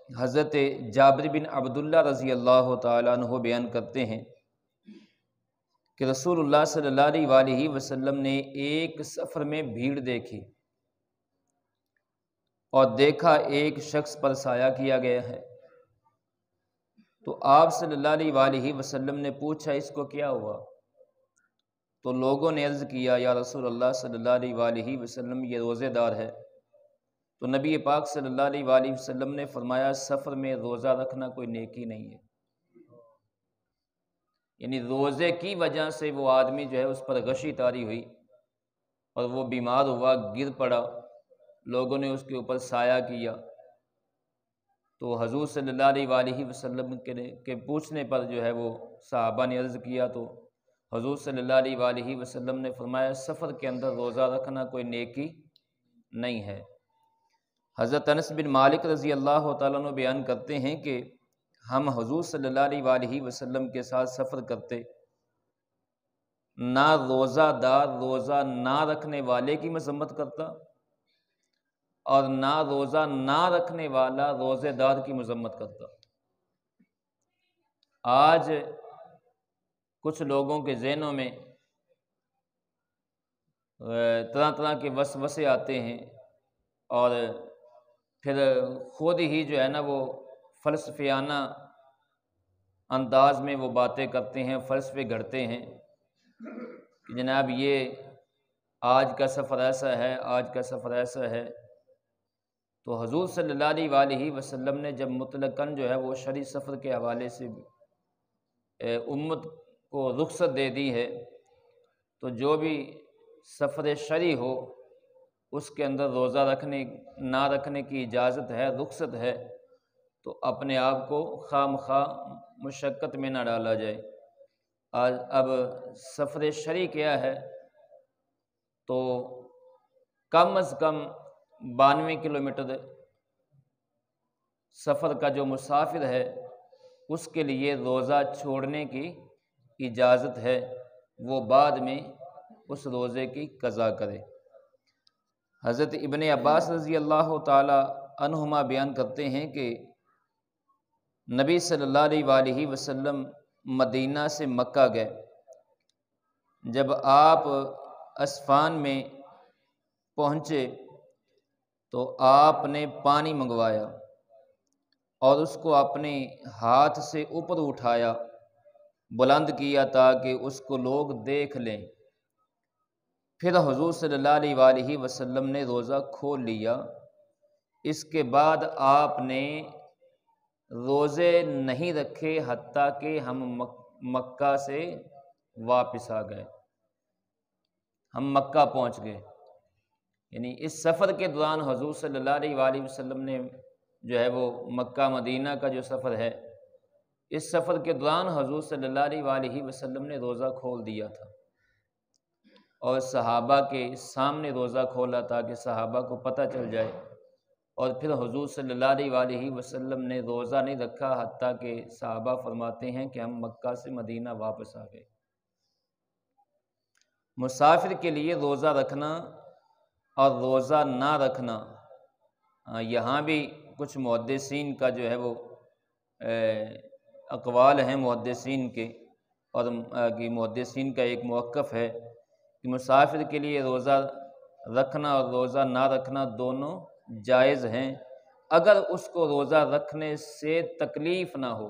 حضرت جابر بن عبداللہ رضی اللہ تعالیٰ عنہ بیان کرتے ہیں کہ رسول اللہ صلی اللہ علیہ وآلہ وسلم نے ایک سفر میں بھیڑ دیکھی اور دیکھا ایک شخص پر سایہ کیا گیا ہے، تو آپ صلی اللہ علیہ وآلہ وسلم نے پوچھا اس کو کیا ہوا؟ تو لوگوں نے عرض کیا یا رسول اللہ صلی اللہ علیہ وآلہ وسلم یہ روزے دار ہے۔ تو نبی پاک صلی اللہ علیہ وآلہ وسلم نے فرمایا سفر میں روزہ رکھنا کوئی نیکی نہیں ہے، یعنی روزے کی وجہ سے وہ آدمی جو ہے اس پر غشی طاری ہوئی اور وہ بیمار ہوا، گر پڑا، لوگوں نے اس کے اوپر سایہ کیا، تو حضور صلی اللہ علیہ وآلہ وسلم کے پوچھنے پر جو ہے وہ صحابہ نے عرض کیا، تو حضور صلی اللہ علیہ وآلہ وسلم نے فرمایا سفر کے اندر روزہ رکھنا کوئی نیکی نہیں ہے۔ حضرت انس بن مالک رضی اللہ تعالیٰ عنہ بیان کرتے ہیں کہ ہم حضور صلی اللہ علیہ وآلہ وسلم کے ساتھ سفر کرتے، نہ روزہ دار روزہ نہ رکھنے والے کی مذمت کرتا اور نہ روزہ نہ رکھنے والا روزے دار کی مذمت کرتا۔ آج کچھ لوگوں کے ذہنوں میں طرح طرح کے وسوسے آتے ہیں اور پھر خود ہی جو ہے نا وہ فلسفیانہ انداز میں وہ باتیں کرتے ہیں، فلسفے گھڑتے ہیں کہ جناب یہ آج کا سفر ایسا ہے، آج کا سفر ایسا ہے۔ تو حضور صلی اللہ علیہ وآلہ وسلم نے جب مطلقاً جو ہے وہ شرعی سفر کے حوالے سے امت کو رخصت دے دی ہے، تو جو بھی سفر شرعی ہو اس کے اندر روزہ رکھنے نہ رکھنے کی اجازت ہے، رخصت ہے، تو اپنے آپ کو خواہ مخواہ مشقت میں نہ ڈالا جائے۔ اب سفر شرعی کیا ہے؟ تو کم از کم 92 کلومیٹر سفر کا جو مسافر ہے اس کے لیے روزہ چھوڑنے کی اجازت ہے، وہ بعد میں اس روزے کی قضا کرے۔ حضرت ابن عباس رضی اللہ تعالی عنہما بیان کرتے ہیں کہ نبی صلی اللہ علیہ وآلہ وسلم مدینہ سے مکہ گئے، جب آپ اسفان میں پہنچے تو آپ نے پانی منگوایا اور اس کو اپنے ہاتھ سے اوپر اٹھایا، بلند کیا تاکہ اس کو لوگ دیکھ لیں۔ پھر حضور صلی اللہ علیہ وآلہ وسلم نے روزہ کھول لیا۔ اس کے بعد آپ نے روزے نہیں رکھے حتیٰ کہ ہم مکہ سے واپس آ گئے، ہم مکہ پہنچ گئے۔ یعنی اس سفر کے دوران حضور صلی اللہ علیہ وآلہ وسلم نے جو ہے وہ مکہ مدینہ کا جو سفر ہے، اس سفر کے دوران حضور صلی اللہ علیہ وآلہ وسلم نے روزہ کھول دیا تھا اور صحابہ کے سامنے روزہ کھولا تاکہ صحابہ کو پتہ چل جائے، اور پھر حضور صلی اللہ علیہ وآلہ وسلم نے روزہ نہیں رکھا حتیٰ کہ صحابہ فرماتے ہیں کہ ہم مکہ سے مدینہ واپس آ گئے۔ مسافر کے لیے روزہ رکھنا اور روزہ نہ رکھنا، یہاں بھی کچھ محدثین کا جو ہے وہ اقوال ہیں محدثین کے، اور محدثین کا ایک موقف ہے کہ مسافر کے لیے روزہ رکھنا اور روزہ نہ رکھنا دونوں جائز ہیں، اگر اس کو روزہ رکھنے سے تکلیف نہ ہو۔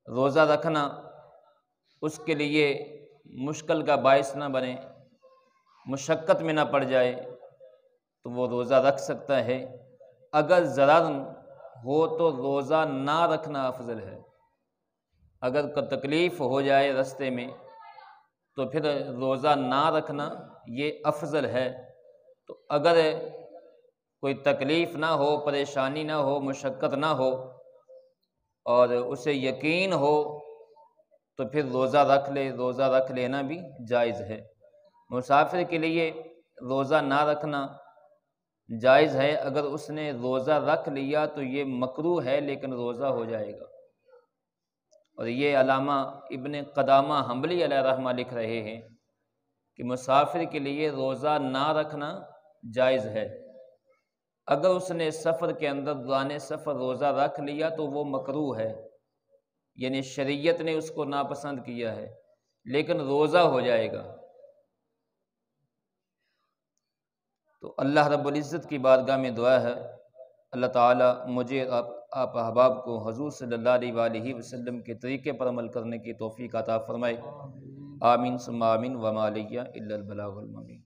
روزہ رکھنا اس کے لیے مشکل کا باعث نہ بنے، مشقت میں نہ پڑ جائے، تو وہ روزہ رکھ سکتا ہے۔ اگر ضرر ہو تو روزہ نہ رکھنا افضل ہے۔ اگر تکلیف ہو جائے راستے میں تو پھر روزہ نہ رکھنا یہ افضل ہے۔ تو اگر کوئی تکلیف نہ ہو، پریشانی نہ ہو، مشقت نہ ہو اور اسے یقین ہو تو پھر روزہ رکھ لے، روزہ رکھ لینا بھی جائز ہے۔ مسافر کے لیے روزہ نہ رکھنا جائز ہے، اگر اس نے روزہ رکھ لیا تو یہ مکروہ ہے لیکن روزہ ہو جائے گا۔ اور یہ علامہ ابن قدامہ حنبلی علیہ رحمہ لکھ رہے ہیں کہ مسافر کے لیے روزہ نہ رکھنا جائز ہے۔ اگر اس نے سفر کے اندر دوران سفر روزہ رکھ لیا تو وہ مکروہ ہے، یعنی شریعت نے اس کو ناپسند کیا ہے، لیکن روزہ ہو جائے گا۔ تو اللہ رب العزت کی بارگاہ میں دعا ہے، اللہ تعالیٰ مجھے آپ احباب کو حضور صلی اللہ علیہ وآلہ وسلم کے طریقے پر عمل کرنے کی توفیق عطا فرمائے۔ آمین ثم آمین، وما علیہ الا البلاغ المبین۔